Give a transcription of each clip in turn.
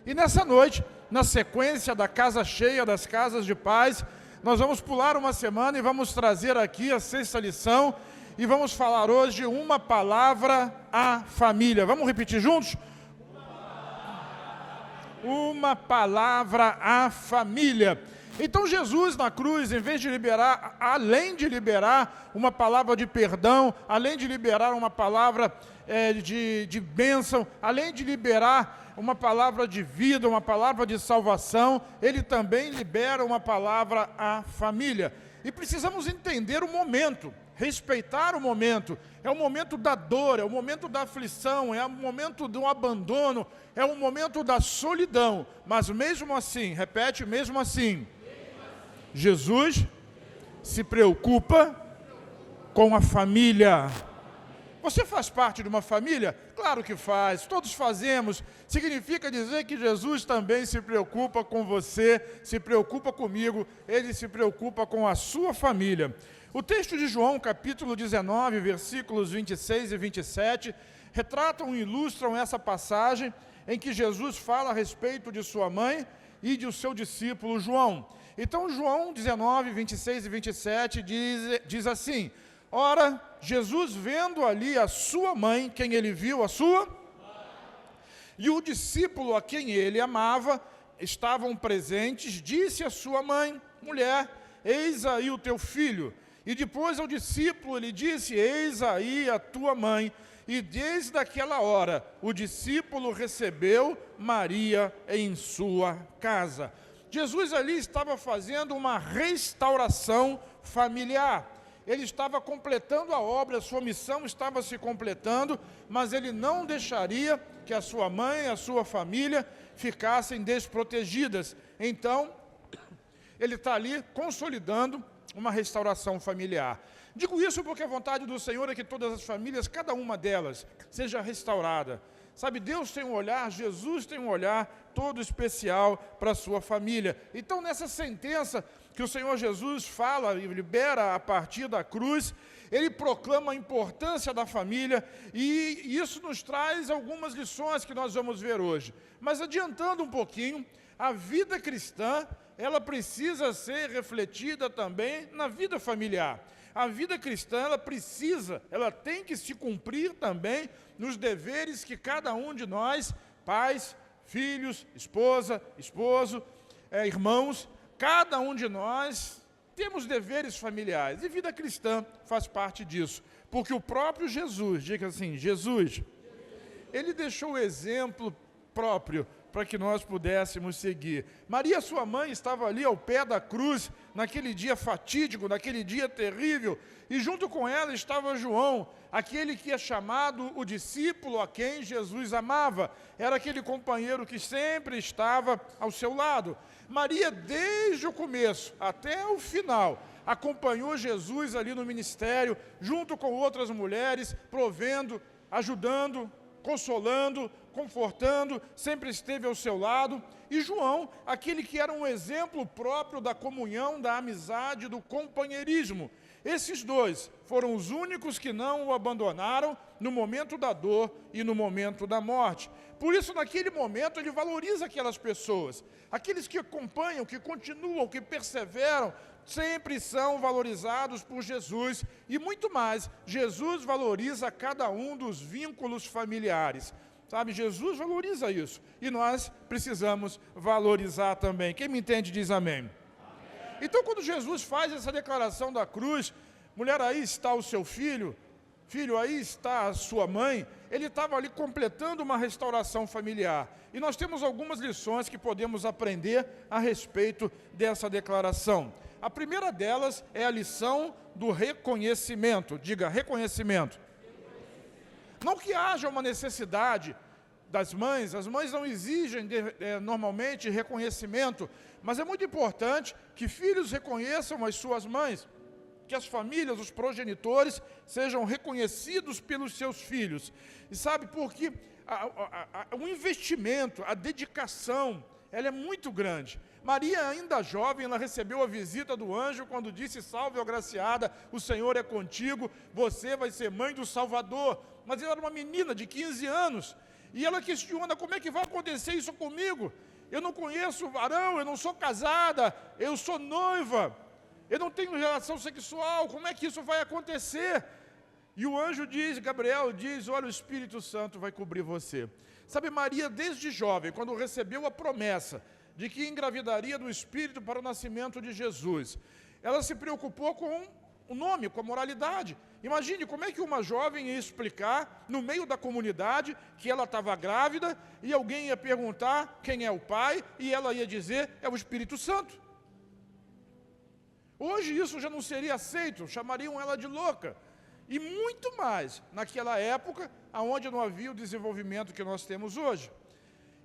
E nessa noite, na sequência da casa cheia, das casas de paz, nós vamos pular uma semana e vamos trazer aqui a 6ª lição e vamos falar hoje uma palavra à família. Vamos repetir juntos? Uma palavra à família. Então Jesus na cruz, em vez de liberar, além de liberar uma palavra de perdão, além de liberar uma palavra de bênção, além de liberar uma palavra de vida, uma palavra de salvação, ele também libera uma palavra à família. E precisamos entender o momento, respeitar o momento. É o momento da dor, é o momento da aflição, é o momento do abandono, é o momento da solidão. Mas mesmo assim, repete, mesmo assim, Jesus se preocupa com a família. Você faz parte de uma família? Claro que faz, todos fazemos. Significa dizer que Jesus também se preocupa com você, se preocupa comigo, ele se preocupa com a sua família. O texto de João, capítulo 19, versículos 26 e 27, retratam e ilustram essa passagem em que Jesus fala a respeito de sua mãe e de seu discípulo João. Então, João 19, 26 e 27 diz assim: ora, Jesus vendo ali a sua mãe, quem ele viu? A sua? E o discípulo a quem ele amava, estavam presentes, disse à sua mãe: mulher, eis aí o teu filho. E depois ao discípulo ele disse: eis aí a tua mãe. E desde aquela hora o discípulo recebeu Maria em sua casa. Jesus ali estava fazendo uma restauração familiar. Ele estava completando a obra, a sua missão estava se completando, mas ele não deixaria que a sua mãe e a sua família ficassem desprotegidas. Então, ele está ali consolidando uma restauração familiar. Digo isso porque a vontade do Senhor é que todas as famílias, cada uma delas, seja restaurada. Sabe, Deus tem um olhar, Jesus tem um olhar todo especial para a sua família. Então, nessa sentença que o Senhor Jesus fala e libera a partir da cruz, ele proclama a importância da família e isso nos traz algumas lições que nós vamos ver hoje. Mas adiantando um pouquinho, a vida cristã, ela precisa ser refletida também na vida familiar. A vida cristã, ela tem que se cumprir também nos deveres que cada um de nós, pais, filhos, esposa, esposo, irmãos, cada um de nós temos deveres familiares. E vida cristã faz parte disso. Porque o próprio Jesus, diga assim, Jesus, ele deixou o exemplo próprio para que nós pudéssemos seguir. Maria, sua mãe, estava ali ao pé da cruz, naquele dia fatídico, naquele dia terrível, e junto com ela estava João, aquele que é chamado o discípulo a quem Jesus amava. Era aquele companheiro que sempre estava ao seu lado. Maria, desde o começo até o final, acompanhou Jesus ali no ministério, junto com outras mulheres, provendo, ajudando, consolando, confortando, sempre esteve ao seu lado. E João, aquele que era um exemplo próprio da comunhão, da amizade, do companheirismo. Esses dois foram os únicos que não o abandonaram no momento da dor e no momento da morte. Por isso, naquele momento, ele valoriza aquelas pessoas. Aqueles que acompanham, que continuam, que perseveram, sempre são valorizados por Jesus. E muito mais, Jesus valoriza cada um dos vínculos familiares. Sabe, Jesus valoriza isso. E nós precisamos valorizar também. Quem me entende diz amém. Então, quando Jesus faz essa declaração da cruz, mulher, aí está o seu filho, filho, aí está a sua mãe, ele estava ali completando uma restauração familiar. E nós temos algumas lições que podemos aprender a respeito dessa declaração. A primeira delas é a lição do reconhecimento. Diga, reconhecimento. Não que haja uma necessidade das mães, as mães não exigem normalmente reconhecimento, mas é muito importante que filhos reconheçam as suas mães, que as famílias, os progenitores, sejam reconhecidos pelos seus filhos. E sabe, porque o investimento, a dedicação, ela é muito grande. Maria, ainda jovem, ela recebeu a visita do anjo quando disse: salve, ó agraciada, o Senhor é contigo, você vai ser mãe do Salvador. Mas ela era uma menina de 15 anos, E ela questiona: como é que vai acontecer isso comigo? Eu não conheço o varão, eu não sou casada, eu sou noiva, eu não tenho relação sexual, como é que isso vai acontecer? E o anjo diz, Gabriel diz: olha, o Espírito Santo vai cobrir você. Sabe, Maria, desde jovem, quando recebeu a promessa de que engravidaria do Espírito para o nascimento de Jesus, ela se preocupou com o nome, com a moralidade. Imagine como é que uma jovem ia explicar no meio da comunidade que ela estava grávida e alguém ia perguntar quem é o pai e ela ia dizer: é o Espírito Santo. Hoje isso já não seria aceito, chamariam ela de louca. E muito mais naquela época, onde não havia o desenvolvimento que nós temos hoje.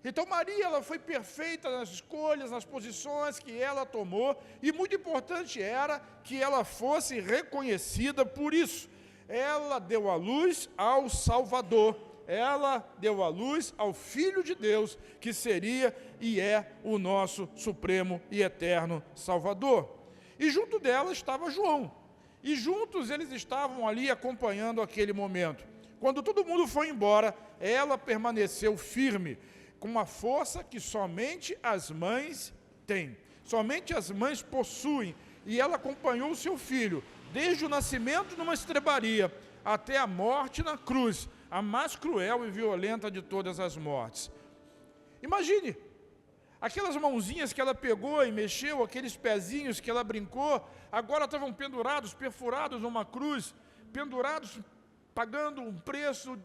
Então Maria, ela foi perfeita nas escolhas, nas posições que ela tomou, e muito importante era que ela fosse reconhecida por isso. Ela deu à luz ao Salvador, ela deu à luz ao Filho de Deus, que seria e é o nosso supremo e eterno Salvador. E junto dela estava João, e juntos eles estavam ali acompanhando aquele momento. Quando todo mundo foi embora, ela permaneceu firme, com uma força que somente as mães têm, somente as mães possuem, e ela acompanhou o seu filho, desde o nascimento numa estrebaria, até a morte na cruz, a mais cruel e violenta de todas as mortes. Imagine, aquelas mãozinhas que ela pegou e mexeu, aqueles pezinhos que ela brincou, agora estavam pendurados, perfurados numa cruz, pendurados, pagando um preço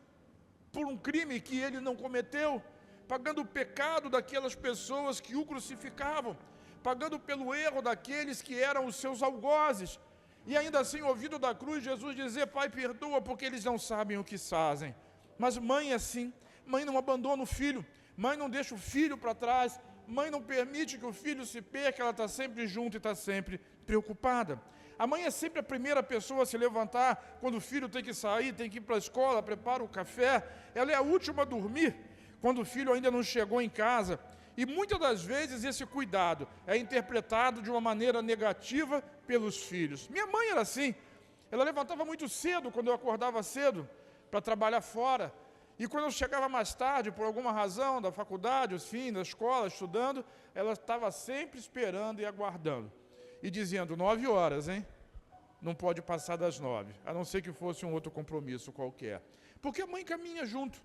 por um crime que ele não cometeu, pagando o pecado daquelas pessoas que o crucificavam, pagando pelo erro daqueles que eram os seus algozes, e ainda assim, ouvido da cruz, Jesus dizer: Pai, perdoa, porque eles não sabem o que fazem. Mas mãe é assim, mãe não abandona o filho, mãe não deixa o filho para trás, mãe não permite que o filho se perca, ela está sempre junto e está sempre preocupada. A mãe é sempre a primeira pessoa a se levantar quando o filho tem que sair, tem que ir para a escola, prepara o café, ela é a última a dormir, quando o filho ainda não chegou em casa. E muitas das vezes esse cuidado é interpretado de uma maneira negativa pelos filhos. Minha mãe era assim, ela levantava muito cedo quando eu acordava cedo para trabalhar fora. E quando eu chegava mais tarde, por alguma razão, da faculdade, enfim, da escola, estudando, ela estava sempre esperando e aguardando. E dizendo: 9 horas, hein? Não pode passar das 9, a não ser que fosse um outro compromisso qualquer. Porque a mãe caminha junto.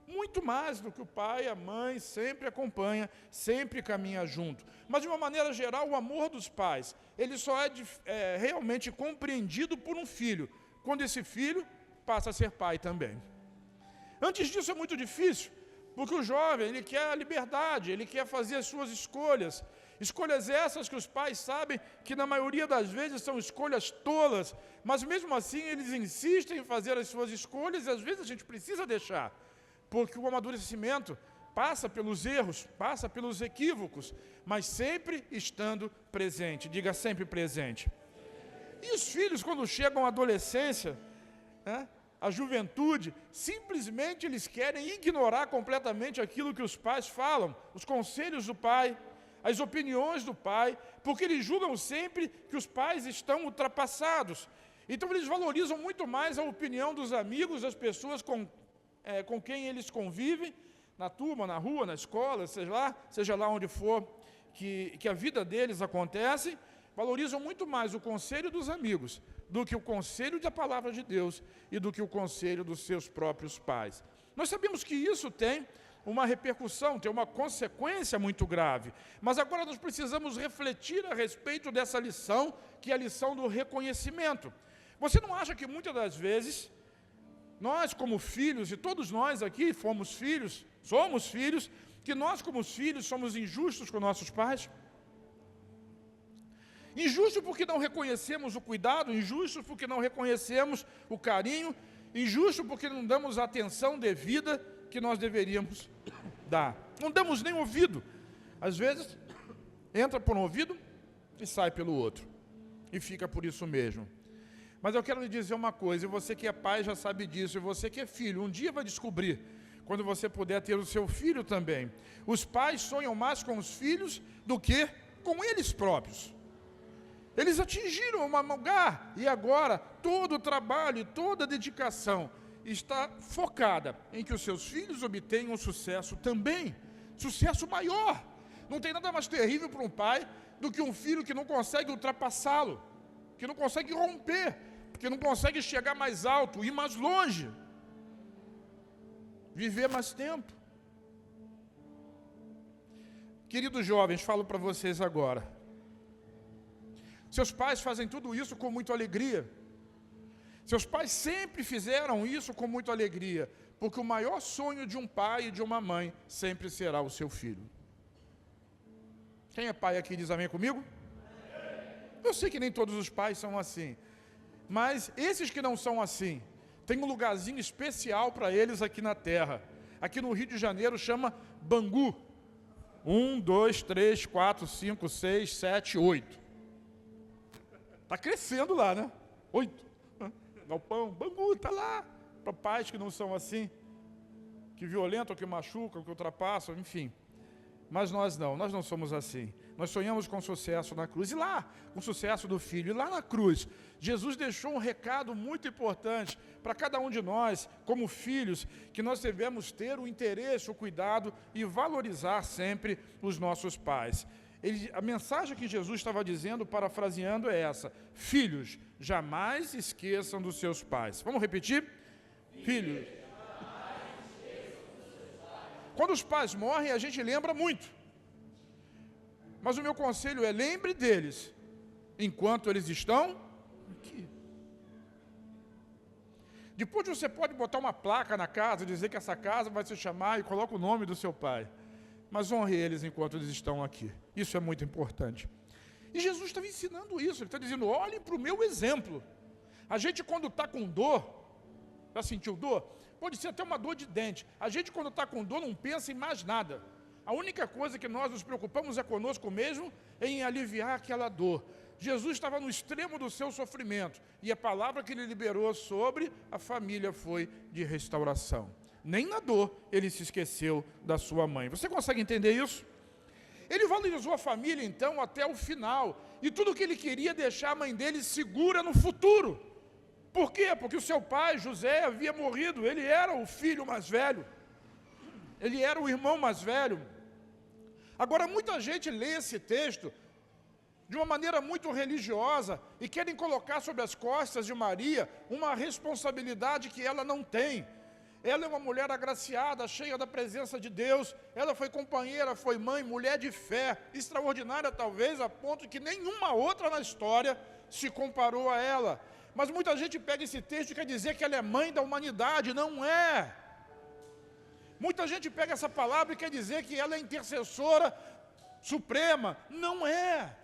Muito mais do que o pai, a mãe sempre acompanha, sempre caminha junto. Mas, de uma maneira geral, o amor dos pais, ele só é realmente compreendido por um filho, quando esse filho passa a ser pai também. Antes disso é muito difícil, porque o jovem, ele quer a liberdade, ele quer fazer as suas escolhas. Escolhas essas que os pais sabem que na maioria das vezes são escolhas tolas, mas mesmo assim eles insistem em fazer as suas escolhas e às vezes a gente precisa deixar. Porque o amadurecimento passa pelos erros, passa pelos equívocos, mas sempre estando presente. Diga: sempre presente. E os filhos, quando chegam à adolescência, à juventude, simplesmente eles querem ignorar completamente aquilo que os pais falam, os conselhos do pai, as opiniões do pai, porque eles julgam sempre que os pais estão ultrapassados. Então eles valorizam muito mais a opinião dos amigos, das pessoas com quem eles convivem, na turma, na rua, na escola, seja lá onde for que a vida deles acontece, valorizam muito mais o conselho dos amigos do que o conselho da palavra de Deus e do que o conselho dos seus próprios pais. Nós sabemos que isso tem uma repercussão, tem uma consequência muito grave, mas agora nós precisamos refletir a respeito dessa lição, que é a lição do reconhecimento. Você não acha que muitas das vezes nós, como filhos, e todos nós aqui somos filhos, que nós, como filhos, somos injustos com nossos pais? Injusto porque não reconhecemos o cuidado, injusto porque não reconhecemos o carinho, injusto porque não damos a atenção devida que nós deveríamos dar. Não damos nem ouvido. Às vezes, entra por um ouvido e sai pelo outro. E fica por isso mesmo. Mas eu quero lhe dizer uma coisa, e você que é pai já sabe disso, e você que é filho, um dia vai descobrir, quando você puder ter o seu filho também. Os pais sonham mais com os filhos do que com eles próprios. Eles atingiram um lugar, e agora todo o trabalho e toda a dedicação está focada em que os seus filhos obtenham sucesso também, sucesso maior. Não tem nada mais terrível para um pai do que um filho que não consegue ultrapassá-lo, que não consegue romper, que não consegue chegar mais alto, ir mais longe, viver mais tempo. Queridos jovens, falo para vocês agora. Seus pais fazem tudo isso com muita alegria. Seus pais sempre fizeram isso com muita alegria, porque o maior sonho de um pai e de uma mãe sempre será o seu filho. Quem é pai aqui diz amém comigo? Eu sei que nem todos os pais são assim, mas esses que não são assim, tem um lugarzinho especial para eles aqui na terra. Aqui no Rio de Janeiro chama Bangu. 1, 2, 3, 4, 5, 6, 7, 8. Está crescendo lá, né? 8. Galpão, Bangu, está lá. Para pais que não são assim, que violentam, que machucam, que ultrapassam, enfim. Mas nós não somos assim. Nós sonhamos com sucesso na cruz. E lá, com o sucesso do Filho. E lá na cruz, Jesus deixou um recado muito importante para cada um de nós, como filhos, que nós devemos ter o interesse, o cuidado e valorizar sempre os nossos pais. A mensagem que Jesus estava dizendo, parafraseando, é essa: filhos, jamais esqueçam dos seus pais. Vamos repetir? Filhos. Quando os pais morrem, a gente lembra muito. Mas o meu conselho é: lembre deles enquanto eles estão aqui. Depois você pode botar uma placa na casa, dizer que essa casa vai se chamar, e coloca o nome do seu pai. Mas honre eles enquanto eles estão aqui. Isso é muito importante. E Jesus estava ensinando isso. Ele está dizendo: olhem para o meu exemplo. A gente, quando está com dor, já sentiu dor? Pode ser até uma dor de dente. A gente, quando está com dor, não pensa em mais nada. A única coisa que nós nos preocupamos é conosco mesmo, em aliviar aquela dor. Jesus estava no extremo do seu sofrimento, e a palavra que ele liberou sobre a família foi de restauração. Nem na dor ele se esqueceu da sua mãe. Você consegue entender isso? Ele valorizou a família, então, até o final. E tudo o que ele queria deixar a mãe dele segura no futuro. Por quê? Porque o seu pai, José, havia morrido. Ele era o filho mais velho. Ele era o irmão mais velho. Agora, muita gente lê esse texto de uma maneira muito religiosa e querem colocar sobre as costas de Maria uma responsabilidade que ela não tem. Ela é uma mulher agraciada, cheia da presença de Deus. Ela foi companheira, foi mãe, mulher de fé, extraordinária talvez, a ponto que nenhuma outra na história se comparou a ela. Mas muita gente pega esse texto e quer dizer que ela é mãe da humanidade. Não é. Muita gente pega essa palavra e quer dizer que ela é intercessora suprema. Não é.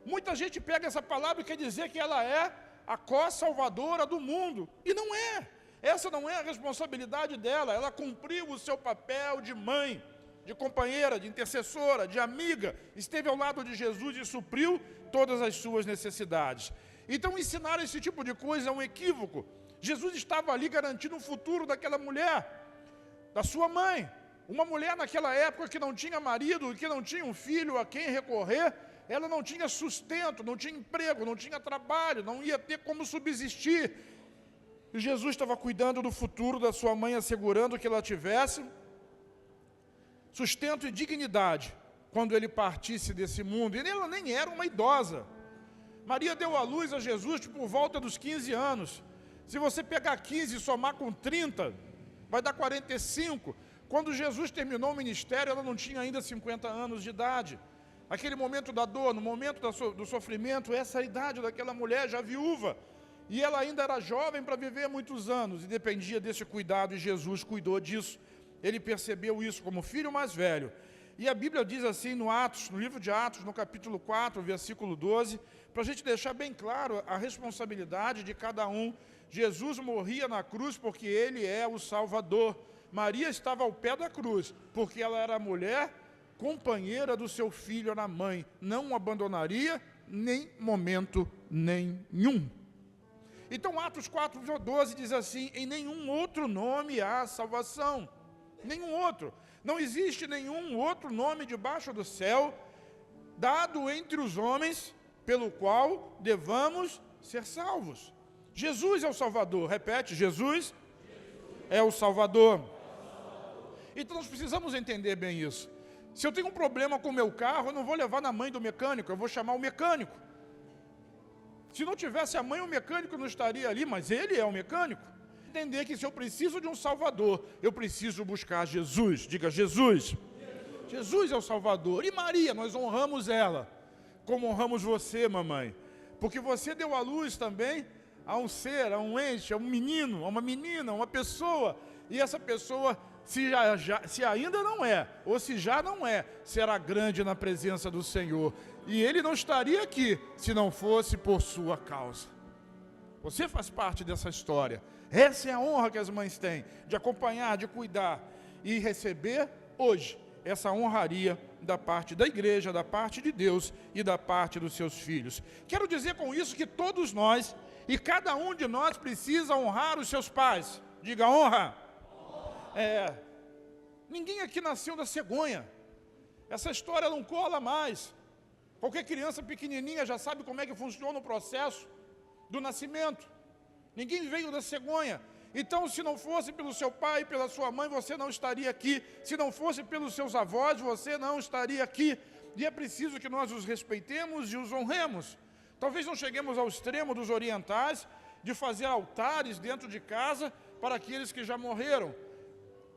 Muita gente pega essa palavra e quer dizer que ela é a co-salvadora do mundo. E não é. Essa não é a responsabilidade dela. Ela cumpriu o seu papel de mãe, de companheira, de intercessora, de amiga. Esteve ao lado de Jesus e supriu todas as suas necessidades. Então, ensinar esse tipo de coisa é um equívoco. Jesus estava ali garantindo o futuro daquela mulher, da sua mãe. Uma mulher naquela época que não tinha marido, que não tinha um filho a quem recorrer, ela não tinha sustento, não tinha emprego, não tinha trabalho, não ia ter como subsistir. E Jesus estava cuidando do futuro da sua mãe, assegurando que ela tivesse sustento e dignidade quando ele partisse desse mundo. E ela nem era uma idosa. Maria deu à luz a Jesus por volta dos 15 anos. Se você pegar 15 e somar com 30, vai dar 45. Quando Jesus terminou o ministério, ela não tinha ainda 50 anos de idade. Aquele momento da dor, no momento do sofrimento, essa é a idade daquela mulher já viúva. E ela ainda era jovem para viver muitos anos e dependia desse cuidado, e Jesus cuidou disso. Ele percebeu isso como filho mais velho. E a Bíblia diz assim no livro de Atos, no capítulo 4, versículo 12, para a gente deixar bem claro a responsabilidade de cada um. Jesus morria na cruz porque ele é o Salvador. Maria estava ao pé da cruz porque ela era a mulher companheira do seu filho, era mãe. Não o abandonaria, nem momento nenhum. Então Atos 4:12 diz assim: em nenhum outro nome há salvação. Nenhum outro. Não existe nenhum outro nome debaixo do céu dado entre os homens pelo qual devamos ser salvos. Jesus é o Salvador. Repete: Jesus é o Salvador. Então nós precisamos entender bem isso. Se eu tenho um problema com o meu carro, eu não vou levar na mãe do mecânico, eu vou chamar o mecânico. Se não tivesse a mãe, o mecânico não estaria ali, mas ele é o mecânico. Entender que se eu preciso de um Salvador, eu preciso buscar Jesus. Diga, Jesus. Jesus é o Salvador. E Maria, nós honramos ela, como honramos você, mamãe. Porque você deu à luz também a um ser, a um ente, a um menino, a uma menina, a uma pessoa. E essa pessoa, se ainda não é, ou se já não é, será grande na presença do Senhor. E Ele não estaria aqui se não fosse por sua causa. Você faz parte dessa história. Essa é a honra que as mães têm, de acompanhar, de cuidar e receber hoje essa honraria da parte da igreja, da parte de Deus e da parte dos seus filhos. Quero dizer com isso que todos nós e cada um de nós precisa honrar os seus pais. Diga, honra. Ninguém aqui nasceu da cegonha. Essa história não cola mais. Qualquer criança pequenininha já sabe como é que funciona o processo do nascimento. Ninguém veio da cegonha. Então, se não fosse pelo seu pai e pela sua mãe, você não estaria aqui. Se não fosse pelos seus avós, você não estaria aqui. E é preciso que nós os respeitemos e os honremos. Talvez não cheguemos ao extremo dos orientais, de fazer altares dentro de casa para aqueles que já morreram.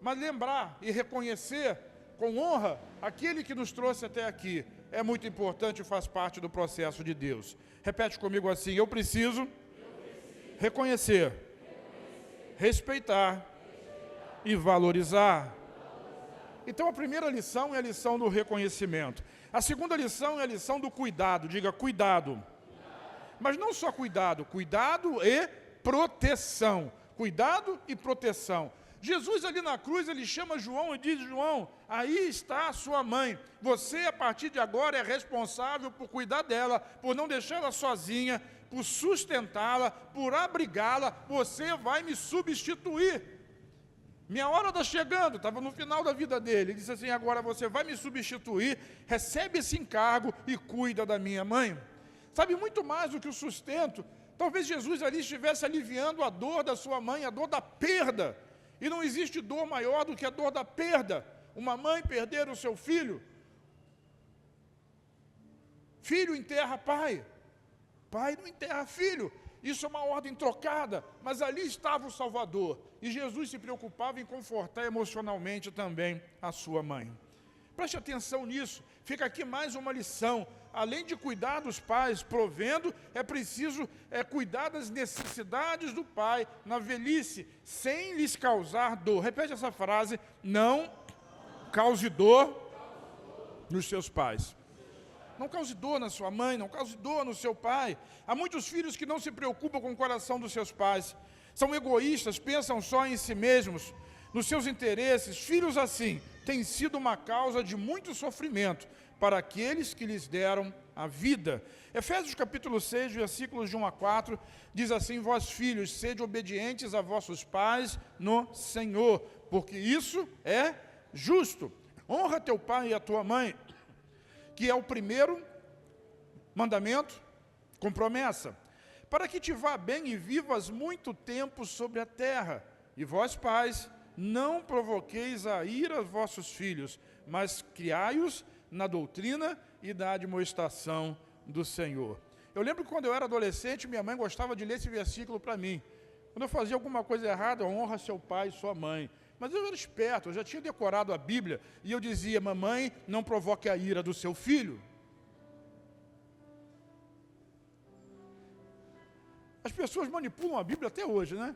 Mas lembrar e reconhecer com honra aquele que nos trouxe até aqui é muito importante e faz parte do processo de Deus. Repete comigo assim: eu preciso reconhecer, respeitar e valorizar. Então a primeira lição é a lição do reconhecimento. A segunda lição é a lição do cuidado. Diga, cuidado. Mas não só cuidado, cuidado e proteção. Cuidado e proteção. Jesus ali na cruz, ele chama João e diz: João, aí está a sua mãe. Você, a partir de agora, é responsável por cuidar dela, por não deixá-la sozinha, por sustentá-la, por abrigá-la. Você vai me substituir. Minha hora está chegando, estava no final da vida dele. Ele disse assim: agora você vai me substituir, recebe esse encargo e cuida da minha mãe. Sabe, muito mais do que o sustento, talvez Jesus ali estivesse aliviando a dor da sua mãe, a dor da perda. E não existe dor maior do que a dor da perda. Uma mãe perder o seu filho. Filho enterra pai. Pai não enterra filho. Isso é uma ordem trocada. Mas ali estava o Salvador. E Jesus se preocupava em confortar emocionalmente também a sua mãe. Preste atenção nisso. Fica aqui mais uma lição. Além de cuidar dos pais, provendo, é preciso cuidar das necessidades do pai na velhice, sem lhes causar dor. Repete essa frase: não cause dor nos seus pais. Não cause dor na sua mãe, não cause dor no seu pai. Há muitos filhos que não se preocupam com o coração dos seus pais. São egoístas, pensam só em si mesmos, nos seus interesses. Filhos assim têm sido uma causa de muito sofrimento para aqueles que lhes deram a vida. Efésios capítulo 6, versículos de 1 a 4, diz assim: vós filhos, sede obedientes a vossos pais no Senhor, porque isso é justo. Honra teu pai e a tua mãe, que é o primeiro mandamento com promessa, para que te vá bem e vivas muito tempo sobre a terra. E vós pais, não provoqueis a ira aos vossos filhos, mas criai-os na doutrina e na admoestação do Senhor. Eu lembro que quando eu era adolescente, minha mãe gostava de ler esse versículo para mim. Quando eu fazia alguma coisa errada, honra seu pai e sua mãe. Mas eu era esperto, eu já tinha decorado a Bíblia, e eu dizia: mamãe, não provoque a ira do seu filho. As pessoas manipulam a Bíblia até hoje, né?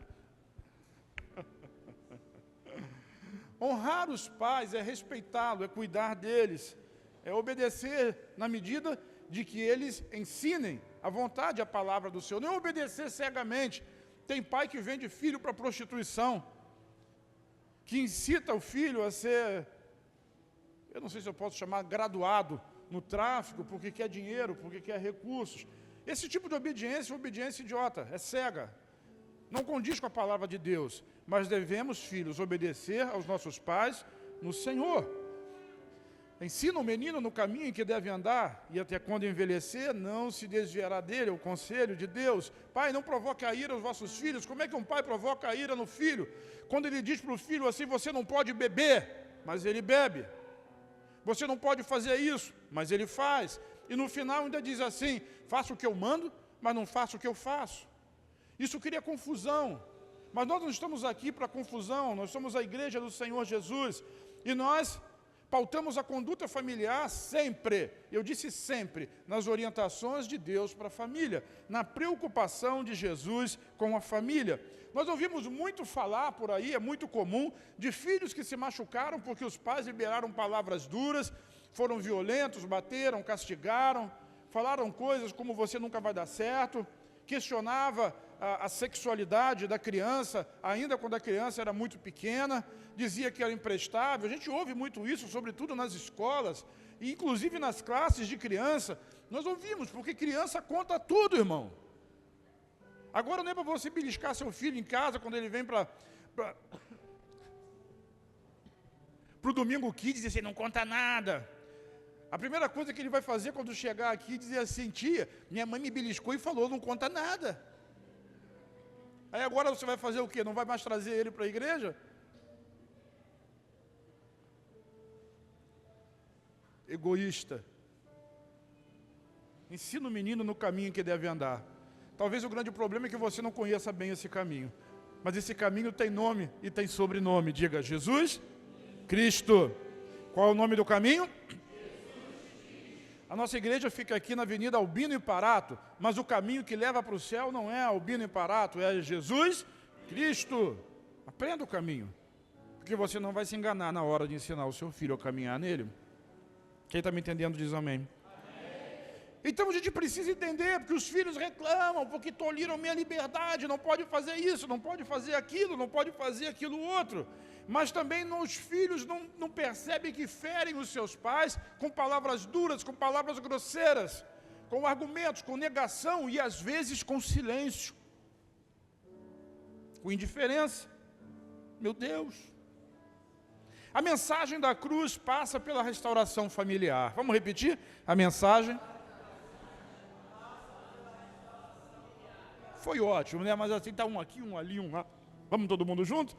Honrar os pais é respeitá-los, é cuidar deles, é obedecer na medida de que eles ensinem a vontade e a palavra do Senhor. Não é obedecer cegamente. Tem pai que vende filho para prostituição, que incita o filho a ser, eu não sei se eu posso chamar, graduado no tráfico, porque quer dinheiro, porque quer recursos. Esse tipo de obediência é obediência idiota, é cega. Não condiz com a palavra de Deus. Mas devemos, filhos, obedecer aos nossos pais no Senhor. Ensina o menino no caminho em que deve andar, e até quando envelhecer, não se desviará dele, é o conselho de Deus. Pai, não provoque a ira aos vossos filhos. Como é que um pai provoca a ira no filho? Quando ele diz para o filho assim, você não pode beber, mas ele bebe. Você não pode fazer isso, mas ele faz. E no final ainda diz assim, faça o que eu mando, mas não faça o que eu faço. Isso cria confusão. Mas nós não estamos aqui para confusão, nós somos a igreja do Senhor Jesus. E nós pautamos a conduta familiar sempre, eu disse sempre, nas orientações de Deus para a família, na preocupação de Jesus com a família. Nós ouvimos muito falar por aí, é muito comum, de filhos que se machucaram porque os pais liberaram palavras duras, foram violentos, bateram, castigaram, falaram coisas como você nunca vai dar certo, questionava a sexualidade da criança, ainda quando a criança era muito pequena, dizia que era imprestável. A gente ouve muito isso, sobretudo nas escolas, e inclusive nas classes de criança. Nós ouvimos, porque criança conta tudo, irmão. Agora não é para você beliscar seu filho em casa, quando ele vem para o Domingo Kids, e dizer, não conta nada. A primeira coisa que ele vai fazer quando chegar aqui, é dizer assim, tia, minha mãe me beliscou e falou, não conta nada. Aí agora você vai fazer o quê? Não vai mais trazer ele para a igreja? Egoísta. Ensina o menino no caminho que deve andar. Talvez o grande problema é que você não conheça bem esse caminho. Mas esse caminho tem nome e tem sobrenome. Diga, Jesus Cristo. Qual é o nome do caminho? A nossa igreja fica aqui na Avenida Albino e Parato, mas o caminho que leva para o céu não é Albino e Parato, é Jesus Cristo. Aprenda o caminho, porque você não vai se enganar na hora de ensinar o seu filho a caminhar nele. Quem está me entendendo diz amém. Então a gente precisa entender, porque os filhos reclamam, porque tolhiram minha liberdade, não pode fazer isso, não pode fazer aquilo, não pode fazer aquilo outro. Mas também os filhos não percebem que ferem os seus pais com palavras duras, com palavras grosseiras, com argumentos, com negação e às vezes com silêncio, com indiferença. Meu Deus! A mensagem da cruz passa pela restauração familiar. Vamos repetir a mensagem? Foi ótimo, né? Mas assim, está um aqui, um ali, um lá. Vamos todo mundo junto?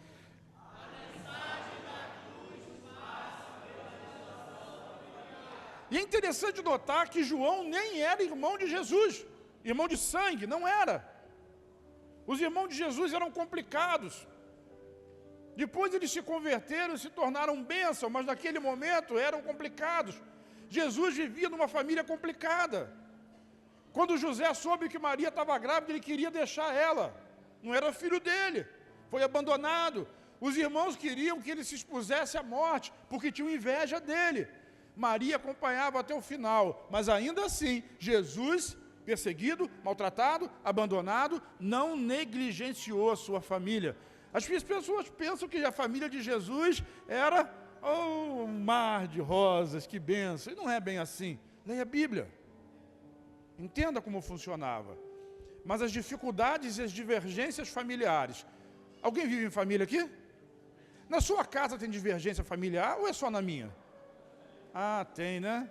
E é interessante notar que João nem era irmão de Jesus, irmão de sangue, não era. Os irmãos de Jesus eram complicados. Depois eles se converteram e se tornaram bênção, mas naquele momento eram complicados. Jesus vivia numa família complicada. Quando José soube que Maria estava grávida, ele queria deixar ela. Não era filho dele, foi abandonado. Os irmãos queriam que ele se expusesse à morte, porque tinham inveja dele. Maria acompanhava até o final, mas ainda assim, Jesus, perseguido, maltratado, abandonado, não negligenciou a sua família. As pessoas pensam que a família de Jesus era um mar de rosas, que bênção. E não é bem assim. Leia a Bíblia. Entenda como funcionava. Mas as dificuldades e as divergências familiares. Alguém vive em família aqui? Na sua casa tem divergência familiar ou é só na minha? Ah, tem, né?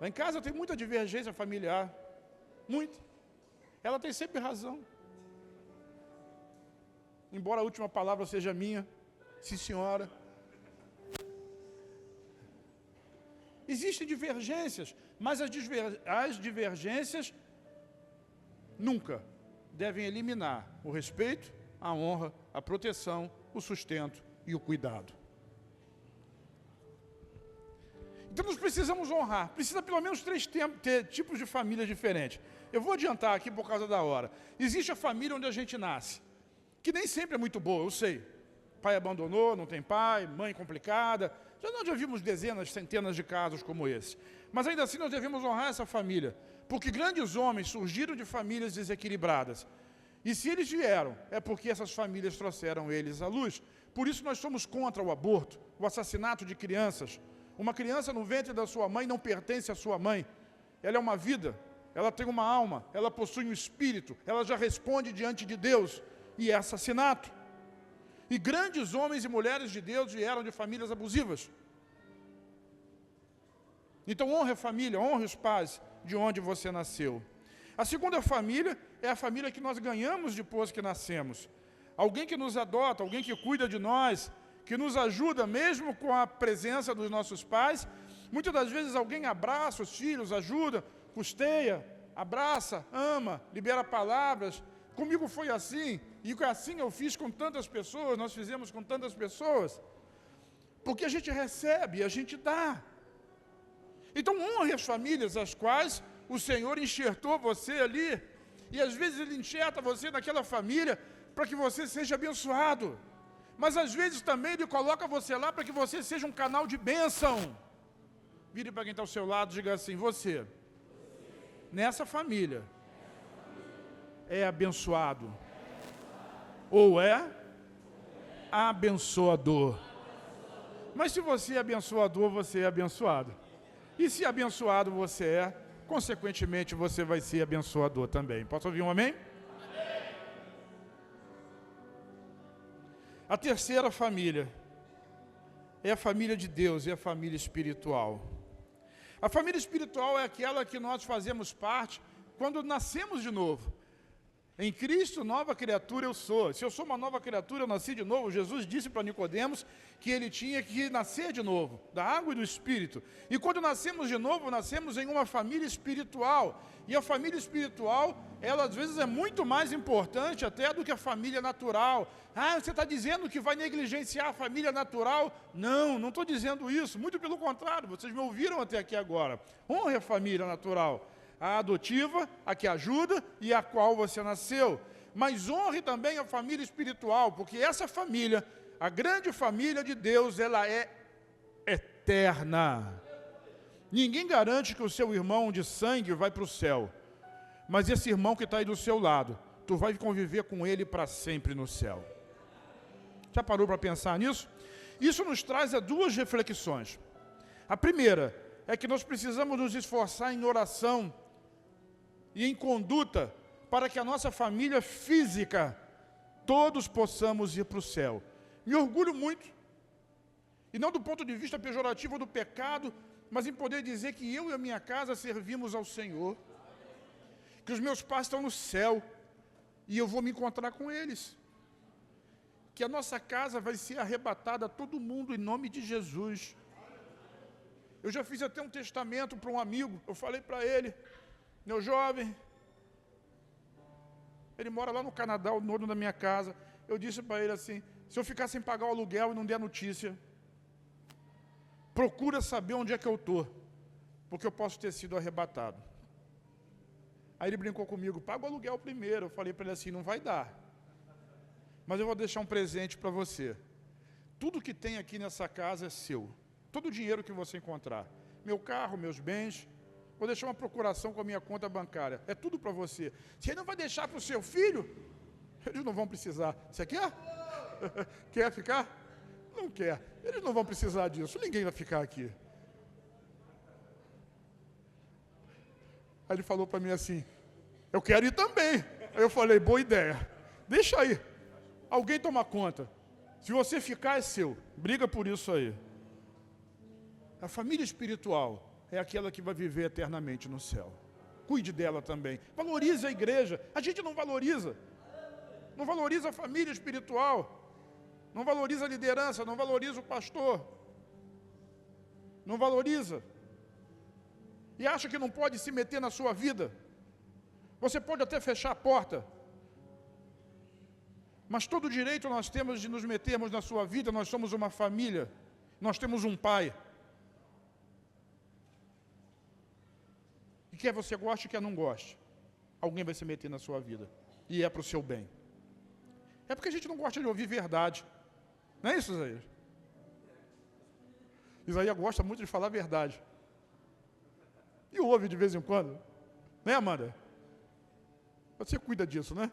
Lá em casa tem muita divergência familiar. Muita. Ela tem sempre razão. Embora a última palavra seja minha. Sim, senhora. Existem divergências, mas as divergências nunca devem eliminar o respeito, a honra, a proteção, o sustento e o cuidado. Então nós precisamos honrar, precisa pelo menos ter tipos de famílias diferentes. Eu vou adiantar aqui por causa da hora. Existe a família onde a gente nasce, que nem sempre é muito boa, eu sei. Pai abandonou, não tem pai, mãe complicada. Nós já vimos dezenas, centenas de casos como esse. Mas ainda assim nós devemos honrar essa família, porque grandes homens surgiram de famílias desequilibradas. E se eles vieram, é porque essas famílias trouxeram eles à luz. Por isso nós somos contra o aborto, o assassinato de crianças. Uma criança no ventre da sua mãe não pertence à sua mãe. Ela é uma vida, ela tem uma alma, ela possui um espírito, ela já responde diante de Deus. E é assassinato. E grandes homens e mulheres de Deus vieram de famílias abusivas. Então honre a família, honre os pais de onde você nasceu. A segunda família é a família que nós ganhamos depois que nascemos. Alguém que nos adota, alguém que cuida de nós, que nos ajuda mesmo com a presença dos nossos pais. Muitas das vezes alguém abraça os filhos, ajuda, custeia, abraça, ama, libera palavras. Comigo foi assim, e assim eu fiz com tantas pessoas, nós fizemos com tantas pessoas. Porque a gente recebe, a gente dá. Então honre as famílias às quais o Senhor enxertou você ali. E às vezes Ele enxerta você naquela família para que você seja abençoado. Mas às vezes também Ele coloca você lá para que você seja um canal de bênção. Vire para quem está ao seu lado e diga assim: você, nessa família, é abençoado. Ou é abençoador. Mas se você é abençoador, você é abençoado. E se abençoado você é, consequentemente você vai ser abençoador também. Posso ouvir um amém? Amém. A terceira família é a família de Deus, é a família espiritual. A família espiritual é aquela que nós fazemos parte quando nascemos de novo. Em Cristo, nova criatura eu sou. Se eu sou uma nova criatura, eu nasci de novo. Jesus disse para Nicodemos que ele tinha que nascer de novo, da água e do Espírito. E quando nascemos de novo, nascemos em uma família espiritual. E a família espiritual, ela às vezes é muito mais importante até do que a família natural. Ah, você está dizendo que vai negligenciar a família natural? Não, não estou dizendo isso. Muito pelo contrário, vocês me ouviram até aqui agora. Honre a família natural. A adotiva, a que ajuda e a qual você nasceu. Mas honre também a família espiritual, porque essa família, a grande família de Deus, ela é eterna. Ninguém garante que o seu irmão de sangue vai para o céu, mas esse irmão que está aí do seu lado, tu vai conviver com ele para sempre no céu. Já parou para pensar nisso? Isso nos traz a duas reflexões. A primeira é que nós precisamos nos esforçar em oração e em conduta para que a nossa família física, todos possamos ir para o céu. Me orgulho muito, e não do ponto de vista pejorativo do pecado, mas em poder dizer que eu e a minha casa servimos ao Senhor, que os meus pais estão no céu, e eu vou me encontrar com eles, que a nossa casa vai ser arrebatada a todo mundo em nome de Jesus. Eu já fiz até um testamento para um amigo, eu falei para ele: meu jovem, ele mora lá no Canadá, o dono da minha casa. Eu disse para ele assim: se eu ficar sem pagar o aluguel e não der notícia, procura saber onde é que eu estou, porque eu posso ter sido arrebatado. Aí ele brincou comigo: paga o aluguel primeiro. Eu falei para ele assim: não vai dar, mas eu vou deixar um presente para você. Tudo que tem aqui nessa casa é seu. Todo o dinheiro que você encontrar, meu carro, meus bens, vou deixar uma procuração com a minha conta bancária. É tudo para você. Você não vai deixar para o seu filho? Eles não vão precisar. Você quer? Quer ficar? Não quer. Eles não vão precisar disso. Ninguém vai ficar aqui. Aí ele falou para mim assim: eu quero ir também. Aí eu falei: boa ideia. Deixa aí. Alguém toma conta. Se você ficar, é seu. Briga por isso aí. A família espiritual é aquela que vai viver eternamente no céu. Cuide dela também. Valorize a igreja. A gente não valoriza. Não valoriza a família espiritual. Não valoriza a liderança. Não valoriza o pastor. Não valoriza. E acha que não pode se meter na sua vida. Você pode até fechar a porta. Mas todo direito nós temos de nos metermos na sua vida. Nós somos uma família. Nós temos um pai. E quer você goste, quer não goste, alguém vai se meter na sua vida. E é para o seu bem. É porque a gente não gosta de ouvir verdade. Não é isso, Isaías? Isaías gosta muito de falar verdade. E ouve de vez em quando. Né, Amanda? Você cuida disso, né?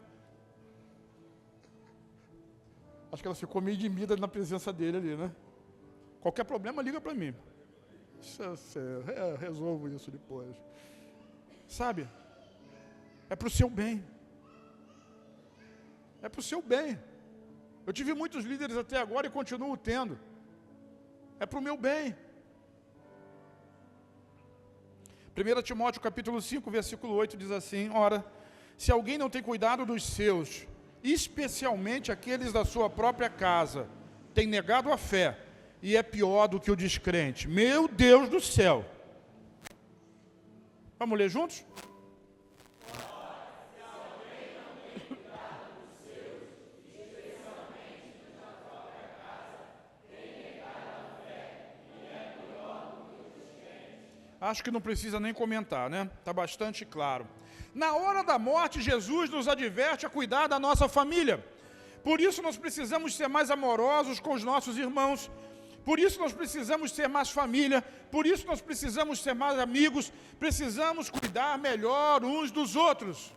Acho que ela ficou meio gemida na presença dele ali, né? Qualquer problema, liga para mim. Resolvo isso depois. Sabe? É para o seu bem. É para o seu bem. Eu tive muitos líderes até agora e continuo tendo. É para o meu bem. 1 Timóteo capítulo 5, versículo 8 diz assim: ora, se alguém não tem cuidado dos seus, especialmente aqueles da sua própria casa, tem negado a fé e é pior do que o descrente. Meu Deus do céu! Vamos ler juntos? Acho que não precisa nem comentar, né? Está bastante claro. Na hora da morte, Jesus nos adverte a cuidar da nossa família. Por isso nós precisamos ser mais amorosos com os nossos irmãos. Por isso nós precisamos ser mais família. Por isso nós precisamos ser mais amigos. Precisamos cuidar melhor uns dos outros.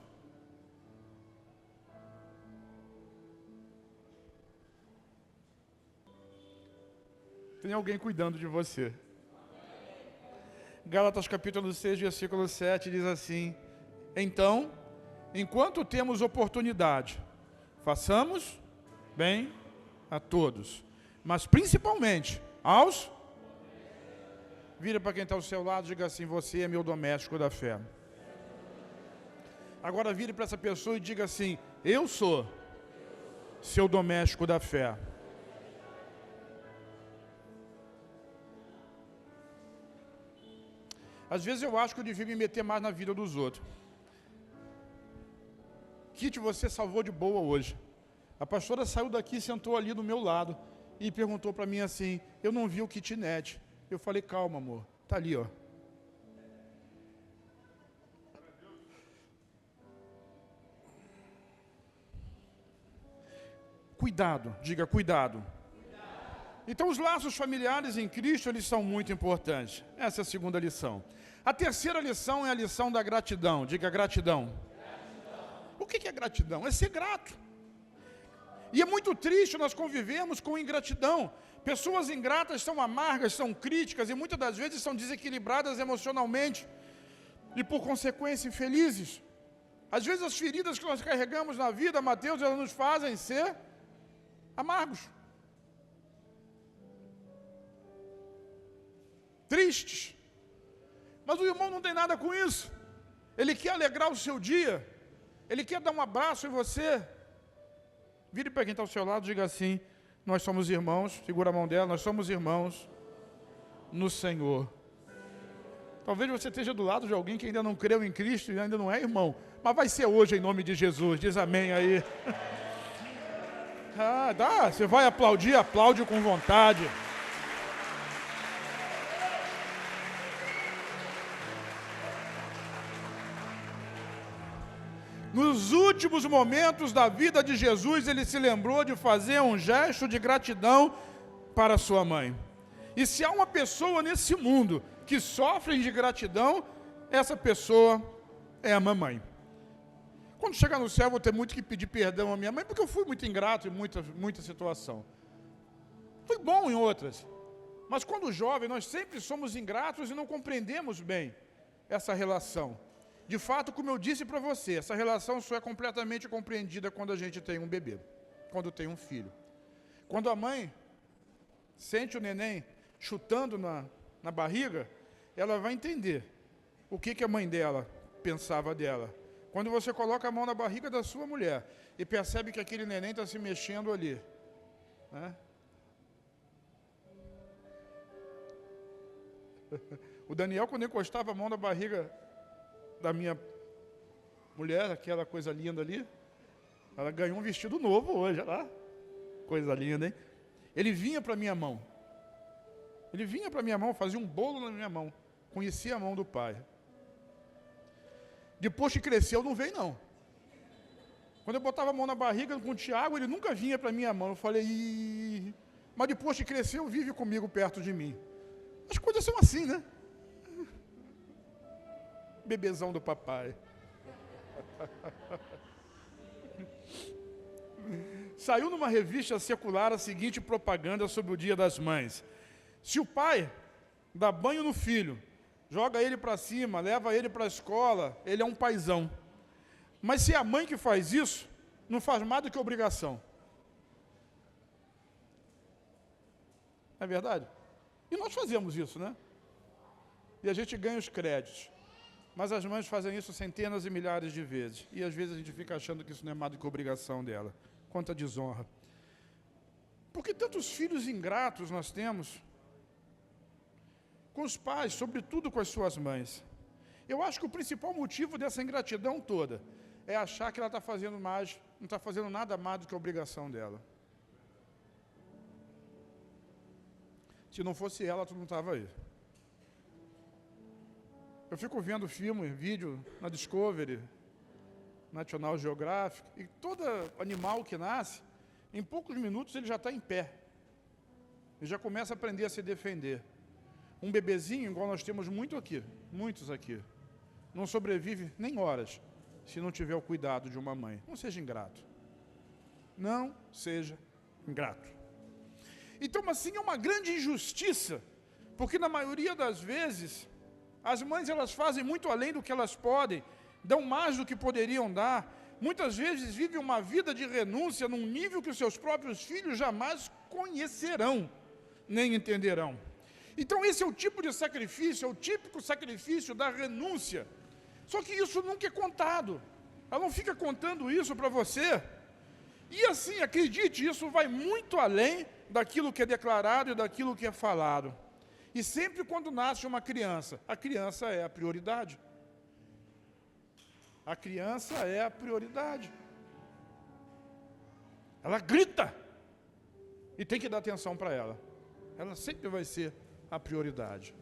Tem alguém cuidando de você. Gálatas capítulo 6, versículo 7 diz assim: então, enquanto temos oportunidade, façamos bem a todos, mas principalmente aos... Vira para quem está ao seu lado e diga assim: você é meu doméstico da fé. Agora vire para essa pessoa e diga assim: eu sou seu doméstico da fé. Às vezes eu acho que eu devia me meter mais na vida dos outros. Kit, você salvou de boa hoje. A pastora saiu daqui e sentou ali do meu lado e perguntou para mim assim: eu não vi o kitnet. Eu falei: calma, amor, tá ali, ó. Cuidado, diga cuidado. Então os laços familiares em Cristo, eles são muito importantes. Essa é a segunda lição. A terceira lição é a lição da gratidão. Diga gratidão. O que é gratidão? É ser grato. E é muito triste nós convivermos com ingratidão. Pessoas ingratas são amargas, são críticas e muitas das vezes são desequilibradas emocionalmente e por consequência infelizes. Às vezes as feridas que nós carregamos na vida, Mateus, elas nos fazem ser amargos, tristes. Mas o irmão não tem nada com isso. Ele quer alegrar o seu dia. Ele quer dar um abraço em você. Vire para quem está ao seu lado e diga assim: nós somos irmãos. Segura a mão dela. Nós somos irmãos no Senhor. Talvez você esteja do lado de alguém que ainda não creu em Cristo e ainda não é irmão. Mas vai ser hoje em nome de Jesus. Diz amém aí. Ah, dá. Você vai aplaudir, aplaude com vontade. Nos últimos momentos da vida de Jesus, ele se lembrou de fazer um gesto de gratidão para sua mãe. E se há uma pessoa nesse mundo que sofre de gratidão, essa pessoa é a mamãe. Quando chegar no céu, eu vou ter muito que pedir perdão à minha mãe, porque eu fui muito ingrato em muita situação. Fui bom em outras. Mas quando jovem, nós sempre somos ingratos e não compreendemos bem essa relação. De fato, como eu disse para você, essa relação só é completamente compreendida quando a gente tem um bebê, quando tem um filho. Quando a mãe sente o neném chutando na barriga, ela vai entender o que a mãe dela pensava dela. Quando você coloca a mão na barriga da sua mulher e percebe que aquele neném está se mexendo ali, né? O Daniel, quando encostava a mão na barriga da minha mulher, aquela coisa linda ali, ela ganhou um vestido novo hoje, olha lá, coisa linda, hein? Ele vinha para minha mão, fazia um bolo na minha mão, conhecia a mão do pai. Depois que cresceu, não veio não. Quando eu botava a mão na barriga com o Tiago, ele nunca vinha para minha mão. Eu falei: ih, mas depois que cresceu, vive comigo perto de mim. As coisas são assim, né? Bebezão do papai. Saiu numa revista secular a seguinte propaganda sobre o Dia das Mães: se o pai dá banho no filho, joga ele para cima, leva ele para a escola, ele é um paizão. Mas se é a mãe que faz isso, não faz mais do que obrigação. É verdade? E nós fazemos isso, né? E a gente ganha os créditos. Mas as mães fazem isso centenas e milhares de vezes. E às vezes a gente fica achando que isso não é mais do que obrigação dela. Quanta desonra. Porque tantos filhos ingratos nós temos com os pais, sobretudo com as suas mães. Eu acho que o principal motivo dessa ingratidão toda é achar que ela está fazendo mais, não está fazendo nada mais do que a obrigação dela. Se não fosse ela, tu não estava aí. Eu fico vendo filme, vídeo na Discovery, National Geographic, e todo animal que nasce, em poucos minutos ele já está em pé. Ele já começa a aprender a se defender. Um bebezinho, igual nós temos muitos aqui, não sobrevive nem horas se não tiver o cuidado de uma mãe. Não seja ingrato. Não seja ingrato. Então, assim, é uma grande injustiça, porque na maioria das vezes, as mães elas fazem muito além do que elas podem, dão mais do que poderiam dar, muitas vezes vivem uma vida de renúncia num nível que os seus próprios filhos jamais conhecerão, nem entenderão. Então esse é o tipo de sacrifício, é o típico sacrifício da renúncia. Só que isso nunca é contado. Ela não fica contando isso para você. E assim, acredite, isso vai muito além daquilo que é declarado e daquilo que é falado. E sempre quando nasce uma criança, a criança é a prioridade. A criança é a prioridade. Ela grita. E tem que dar atenção para ela. Ela sempre vai ser a prioridade.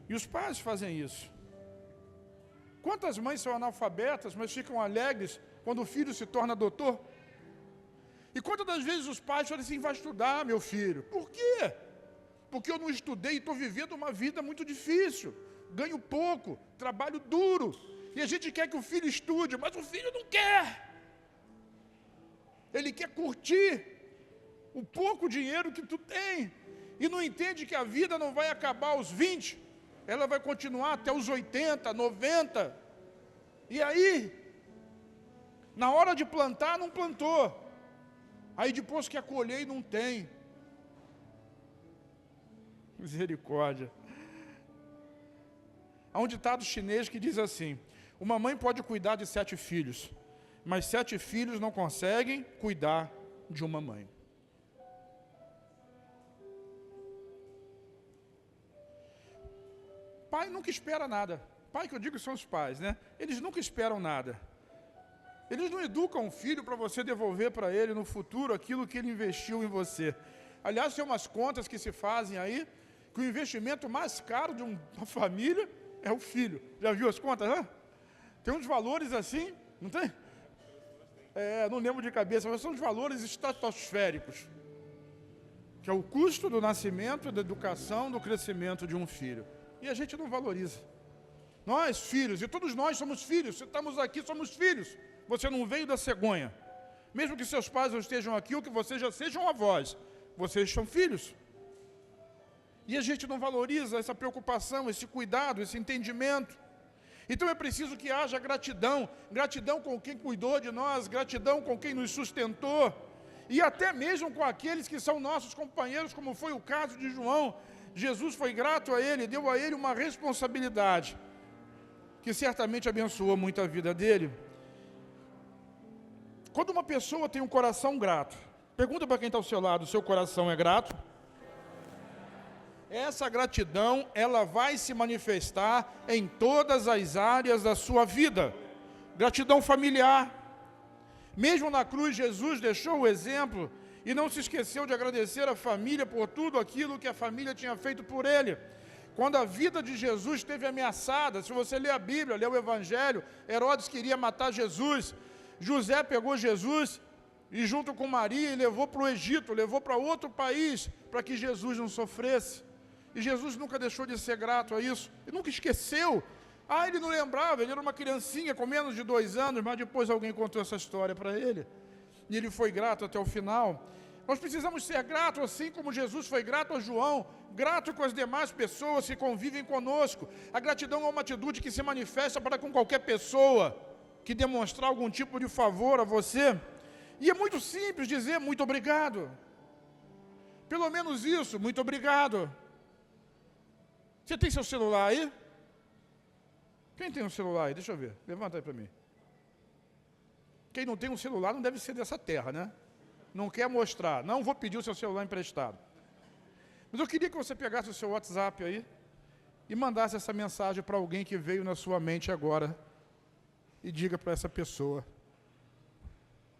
E os pais fazem isso. Quantas mães são analfabetas, mas ficam alegres quando o filho se torna doutor? E quantas das vezes os pais falam assim, vai estudar, meu filho. Por quê? Porque eu não estudei e estou vivendo uma vida muito difícil. Ganho pouco, trabalho duro. E a gente quer que o filho estude, mas o filho não quer. Ele quer curtir o pouco dinheiro que tu tem. E não entende que a vida não vai acabar aos 20. Ela vai continuar até os 80, 90. E aí, na hora de plantar, não plantou. Aí depois que colher, não tem. Misericórdia. Há um ditado chinês que diz assim, uma mãe pode cuidar de 7 filhos, mas 7 filhos não conseguem cuidar de uma mãe. Pai nunca espera nada. Pai que eu digo são os pais, né? Eles nunca esperam nada. Eles não educam um filho para você devolver para ele no futuro aquilo que ele investiu em você. Aliás, tem umas contas que se fazem aí, que o investimento mais caro de uma família é o filho. Já viu as contas, né? Tem uns valores assim, não tem? Não lembro de cabeça, mas são os valores estratosféricos. Que é o custo do nascimento, da educação, do crescimento de um filho. E a gente não valoriza. Nós, filhos, e todos nós somos filhos, se estamos aqui, somos filhos. Você não veio da cegonha. Mesmo que seus pais não estejam aqui, ou que vocês já sejam avós, vocês são filhos. E a gente não valoriza essa preocupação, esse cuidado, esse entendimento. Então é preciso que haja gratidão, gratidão com quem cuidou de nós, gratidão com quem nos sustentou, e até mesmo com aqueles que são nossos companheiros, como foi o caso de João. Jesus foi grato a ele, deu a ele uma responsabilidade, que certamente abençoou muito a vida dele. Quando uma pessoa tem um coração grato, pergunta para quem está ao seu lado, seu coração é grato? Essa gratidão, ela vai se manifestar em todas as áreas da sua vida. Gratidão familiar. Mesmo na cruz, Jesus deixou o exemplo e não se esqueceu de agradecer a família por tudo aquilo que a família tinha feito por ele. Quando a vida de Jesus esteve ameaçada, se você ler a Bíblia, ler o Evangelho, Herodes queria matar Jesus. José pegou Jesus e junto com Maria levou para o Egito, levou para outro país, para que Jesus não sofresse. E Jesus nunca deixou de ser grato a isso, ele nunca esqueceu. Ele não lembrava, ele era uma criancinha com menos de 2 anos, mas depois alguém contou essa história para ele. E ele foi grato até o final. Nós precisamos ser gratos, assim como Jesus foi grato a João, grato com as demais pessoas que convivem conosco. A gratidão é uma atitude que se manifesta para com qualquer pessoa que demonstrar algum tipo de favor a você. E é muito simples dizer muito obrigado. Pelo menos isso, muito obrigado. Você tem seu celular aí? Quem tem um celular aí? Deixa eu ver. Levanta aí para mim. Quem não tem um celular não deve ser dessa terra, né? Não quer mostrar. Não vou pedir o seu celular emprestado. Mas eu queria que você pegasse o seu WhatsApp aí e mandasse essa mensagem para alguém que veio na sua mente agora e diga para essa pessoa.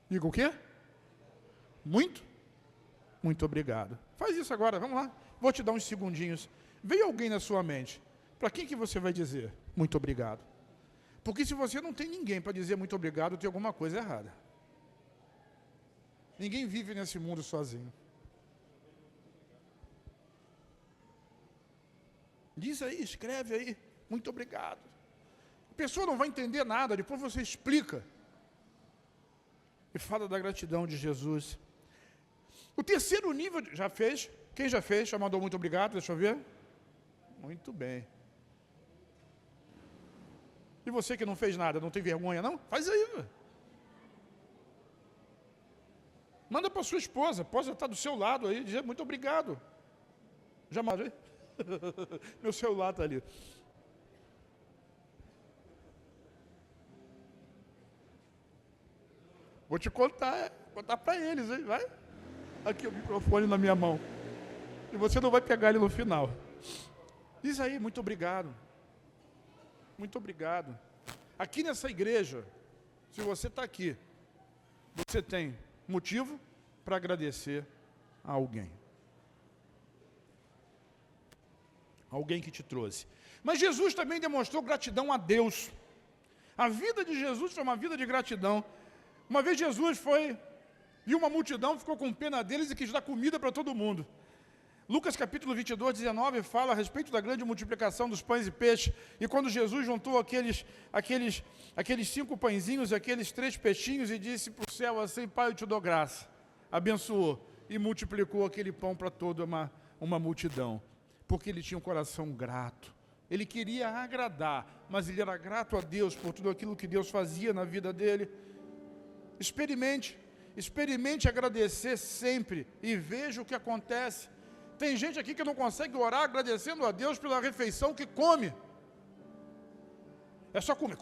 Diga o quê? Muito? Muito obrigado. Faz isso agora, vamos lá. Vou te dar uns segundinhos. Veio alguém na sua mente. Para quem que você vai dizer muito obrigado? Porque se você não tem ninguém para dizer muito obrigado, tem alguma coisa errada. Ninguém vive nesse mundo sozinho. Diz aí, escreve aí, muito obrigado. A pessoa não vai entender nada, depois você explica. E fala da gratidão de Jesus. O terceiro nível, já fez? Quem já fez? Já mandou muito obrigado, deixa eu ver. Muito bem. E você que não fez nada, não tem vergonha não? Faz aí. Manda para sua esposa, pode estar do seu lado aí, dizer muito obrigado. Já mandei? Meu celular está ali. Vou te contar para eles, hein? Vai. Aqui o microfone na minha mão. E você não vai pegar ele no final. Diz aí, muito obrigado. Muito obrigado. Aqui nessa igreja, se você está aqui, você tem motivo para agradecer a alguém. Alguém que te trouxe. Mas Jesus também demonstrou gratidão a Deus. A vida de Jesus foi uma vida de gratidão. Uma vez Jesus viu uma multidão, ficou com pena deles e quis dar comida para todo mundo. Lucas capítulo 22, 19 fala a respeito da grande multiplicação dos pães e peixes. E quando Jesus juntou aqueles 5 pãezinhos, aqueles 3 peixinhos e disse para o céu assim, Pai, eu te dou graça. Abençoou e multiplicou aquele pão para toda uma multidão. Porque ele tinha um coração grato. Ele queria agradar, mas ele era grato a Deus por tudo aquilo que Deus fazia na vida dele. Experimente agradecer sempre e veja o que acontece. Tem gente aqui que não consegue orar agradecendo a Deus pela refeição que come. É só comer,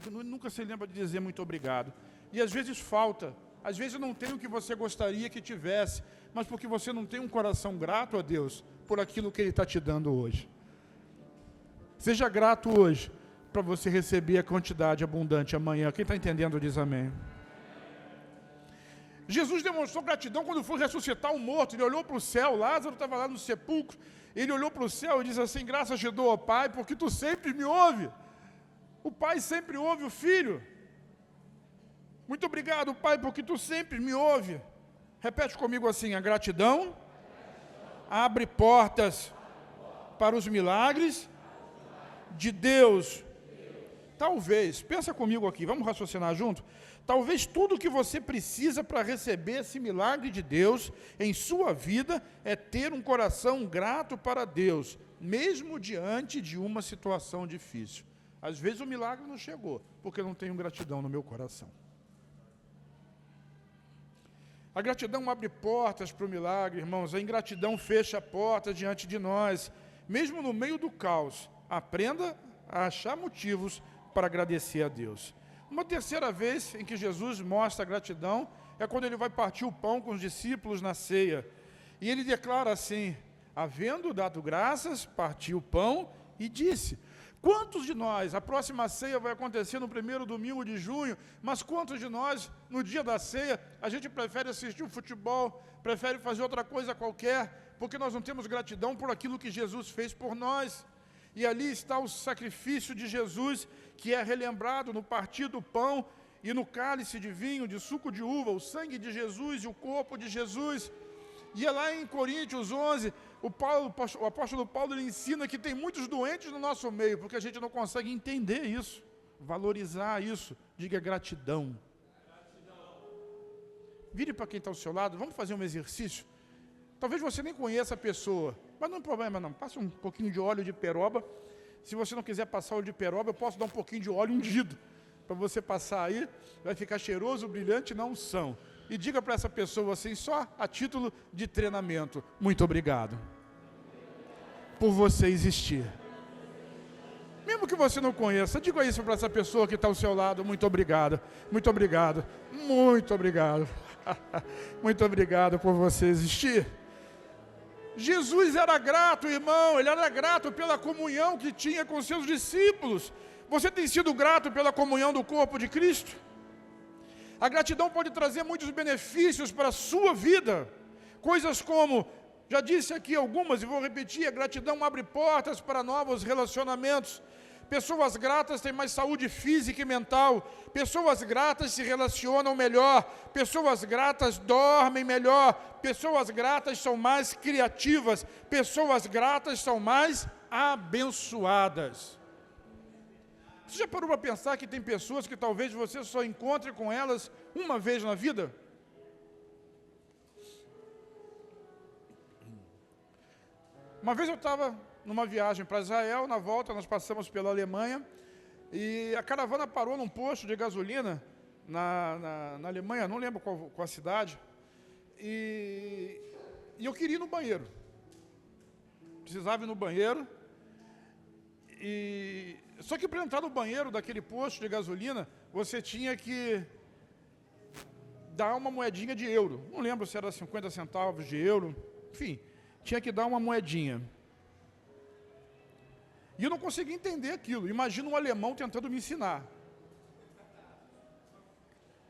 que nunca se lembra de dizer muito obrigado. E às vezes falta, às vezes não tem o que você gostaria que tivesse, mas porque você não tem um coração grato a Deus por aquilo que Ele está te dando hoje. Seja grato hoje, para você receber a quantidade abundante amanhã. Quem está entendendo diz amém. Jesus demonstrou gratidão quando foi ressuscitar um morto. Ele olhou para o céu, Lázaro estava lá no sepulcro, ele olhou para o céu e disse assim, graças te dou, ó Pai, porque tu sempre me ouve. O Pai sempre ouve o Filho. Muito obrigado, Pai, porque tu sempre me ouve. Repete comigo assim, a gratidão abre portas para os milagres de Deus. Talvez, pensa comigo aqui, vamos raciocinar junto? Talvez tudo que você precisa para receber esse milagre de Deus em sua vida é ter um coração grato para Deus, mesmo diante de uma situação difícil. Às vezes o milagre não chegou, porque eu não tenho gratidão no meu coração. A gratidão abre portas para o milagre, irmãos. A ingratidão fecha a porta diante de nós. Mesmo no meio do caos, aprenda a achar motivos para agradecer a Deus. Uma terceira vez em que Jesus mostra gratidão é quando ele vai partir o pão com os discípulos na ceia. E ele declara assim, havendo dado graças, partiu o pão e disse, quantos de nós, a próxima ceia vai acontecer no primeiro domingo de junho, mas quantos de nós, no dia da ceia, a gente prefere assistir o futebol, prefere fazer outra coisa qualquer, porque nós não temos gratidão por aquilo que Jesus fez por nós. E ali está o sacrifício de Jesus, que é relembrado no partir do pão e no cálice de vinho, de suco de uva, o sangue de Jesus e o corpo de Jesus. E é lá em Coríntios 11, o apóstolo Paulo ele ensina que tem muitos doentes no nosso meio, porque a gente não consegue entender isso, valorizar isso. Diga gratidão. Vire para quem está ao seu lado, vamos fazer um exercício. Talvez você nem conheça a pessoa, mas não é problema não, passa um pouquinho de óleo de peroba. Se você não quiser passar óleo de peroba, eu posso dar um pouquinho de óleo ungido, para você passar aí, vai ficar cheiroso, brilhante na unção. E diga para essa pessoa assim, só a título de treinamento, muito obrigado por você existir. Mesmo que você não conheça, diga isso para essa pessoa que está ao seu lado. Muito obrigado, muito obrigado, muito obrigado. Muito obrigado por você existir. Jesus era grato, irmão, ele era grato pela comunhão que tinha com seus discípulos. Você tem sido grato pela comunhão do corpo de Cristo? A gratidão pode trazer muitos benefícios para a sua vida. Coisas como, já disse aqui algumas e vou repetir, a gratidão abre portas para novos relacionamentos. Pessoas gratas têm mais saúde física e mental. Pessoas gratas se relacionam melhor. Pessoas gratas dormem melhor. Pessoas gratas são mais criativas. Pessoas gratas são mais abençoadas. Você já parou para pensar que tem pessoas que talvez você só encontre com elas uma vez na vida? Uma vez eu estava numa viagem para Israel, na volta nós passamos pela Alemanha, e a caravana parou num posto de gasolina na Alemanha, não lembro qual a cidade, e eu queria ir no banheiro. Precisava ir no banheiro, só que para entrar no banheiro daquele posto de gasolina, você tinha que dar uma moedinha de euro. Não lembro se era 50 centavos de euro, enfim, tinha que dar uma moedinha. E eu não conseguia entender aquilo. Imagina um alemão tentando me ensinar.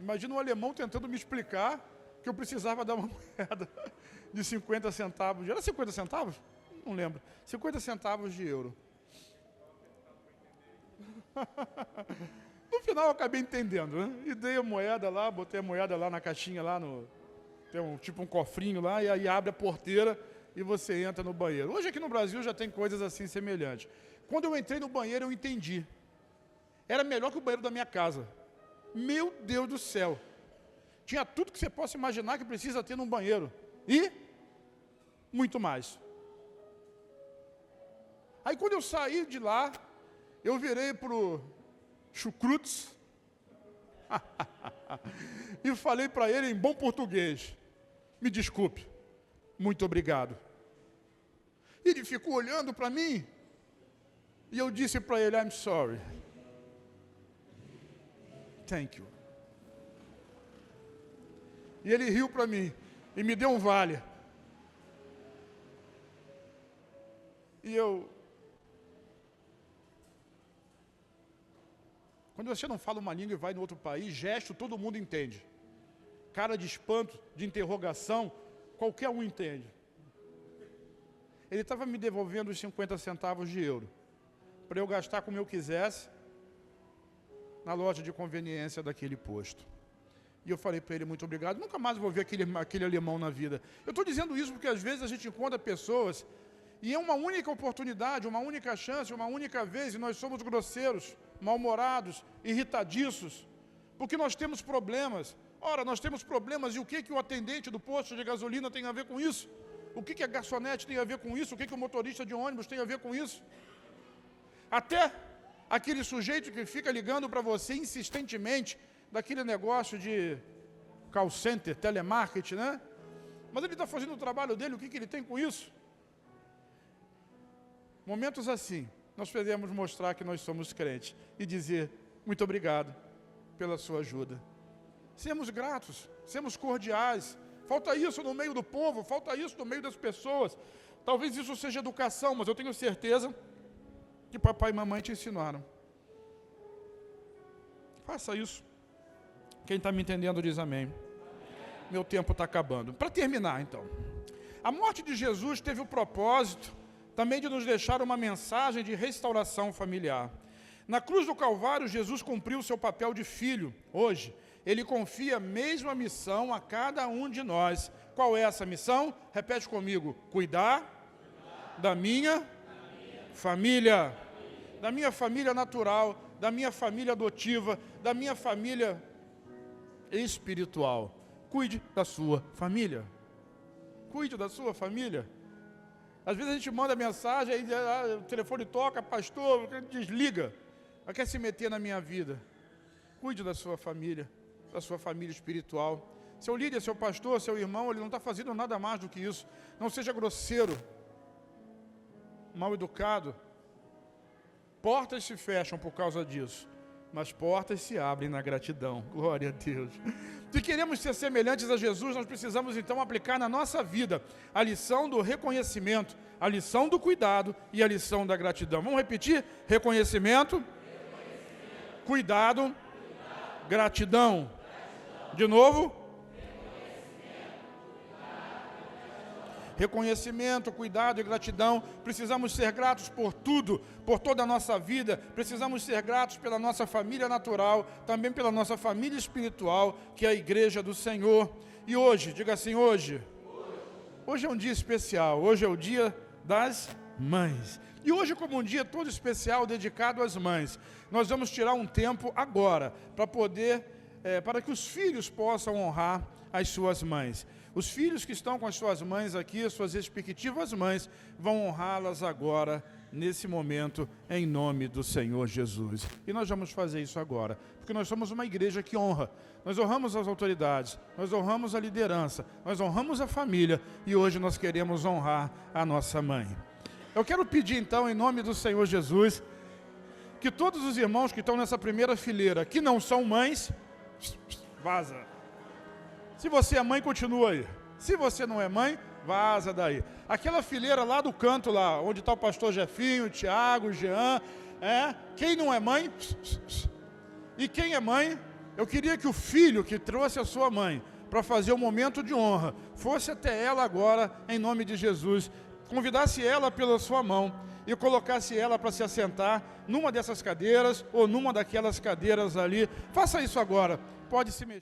Imagina um alemão tentando me explicar que eu precisava dar uma moeda de 50 centavos. Era 50 centavos? Não lembro. 50 centavos de euro. No final eu acabei entendendo, né? E dei a moeda lá, botei a moeda lá na caixinha, lá no... Tem um cofrinho lá, e aí abre a porteira e você entra no banheiro. Hoje aqui no Brasil já tem coisas assim semelhantes. Quando eu entrei no banheiro, eu entendi. Era melhor que o banheiro da minha casa. Meu Deus do céu. Tinha tudo que você possa imaginar que precisa ter num banheiro. E muito mais. Aí quando eu saí de lá, eu virei para o Chucrutes e falei para ele em bom português: me desculpe, muito obrigado. Ele ficou olhando para mim. E eu disse para ele: I'm sorry. Thank you. E ele riu para mim e me deu um vale. E quando você não fala uma língua e vai no outro país, gesto todo mundo entende. Cara de espanto, de interrogação, qualquer um entende. Ele estava me devolvendo os 50 centavos de euro, para eu gastar como eu quisesse, na loja de conveniência daquele posto. E eu falei para ele: muito obrigado, nunca mais vou ver aquele alemão na vida. Eu estou dizendo isso porque às vezes a gente encontra pessoas, e é uma única oportunidade, uma única chance, uma única vez, e nós somos grosseiros, mal-humorados, irritadiços, porque nós temos problemas. Ora, nós temos problemas, e o que o atendente do posto de gasolina tem a ver com isso? O que a garçonete tem a ver com isso? O que o motorista de ônibus tem a ver com isso? Até aquele sujeito que fica ligando para você insistentemente, daquele negócio de call center, telemarketing, né? Mas ele está fazendo o trabalho dele, o que ele tem com isso? Momentos assim, nós podemos mostrar que nós somos crentes e dizer: muito obrigado pela sua ajuda. Sermos gratos, sermos cordiais. Falta isso no meio do povo, falta isso no meio das pessoas. Talvez isso seja educação, mas eu tenho certeza que papai e mamãe te ensinaram. Faça isso. Quem está me entendendo diz amém. Meu tempo está acabando. Para terminar, então. A morte de Jesus teve o propósito também de nos deixar uma mensagem de restauração familiar. Na cruz do Calvário, Jesus cumpriu o seu papel de filho. Hoje, Ele confia a mesma missão a cada um de nós. Qual é essa missão? Repete comigo: cuidar da minha família. Da minha família natural, da minha família adotiva, da minha família espiritual. Cuide da sua família. Cuide da sua família. Às vezes a gente manda mensagem, aí o telefone toca: pastor, desliga. Ela quer se meter na minha vida. Cuide da sua família espiritual. Seu líder, seu pastor, seu irmão, ele não está fazendo nada mais do que isso. Não seja grosseiro, mal educado. portas se fecham por causa disso, mas portas se abrem na gratidão. Glória a Deus. Se queremos ser semelhantes a Jesus, nós precisamos então aplicar na nossa vida a lição do reconhecimento, a lição do cuidado e a lição da gratidão. Vamos repetir? Reconhecimento, cuidado, gratidão. De novo? Reconhecimento, cuidado e gratidão. Precisamos ser gratos por tudo, por toda a nossa vida. Precisamos ser gratos pela nossa família natural, também pela nossa família espiritual, que é a igreja do Senhor. E hoje, diga assim, hoje é um dia especial. Hoje é o dia das mães. E hoje, como um dia todo especial dedicado às mães, nós vamos tirar um tempo agora para que os filhos possam honrar as suas mães. Os filhos que estão com as suas mães aqui, as suas respectivas mães, vão honrá-las agora, nesse momento, em nome do Senhor Jesus. E nós vamos fazer isso agora, porque nós somos uma igreja que honra. Nós honramos as autoridades, nós honramos a liderança, nós honramos a família, e hoje nós queremos honrar a nossa mãe. Eu quero pedir então, em nome do Senhor Jesus, que todos os irmãos que estão nessa primeira fileira, que não são mães, vaza. Se você é mãe, continua aí. Se você não é mãe, vaza daí. Aquela fileira lá do canto, lá, onde está o pastor Jefinho, o Tiago, o Jean, quem não é mãe, e quem é mãe, eu queria que o filho que trouxe a sua mãe para fazer um momento de honra, fosse até ela agora, em nome de Jesus, convidasse ela pela sua mão e colocasse ela para se assentar numa dessas cadeiras ou numa daquelas cadeiras ali. Faça isso agora. Pode se mexer.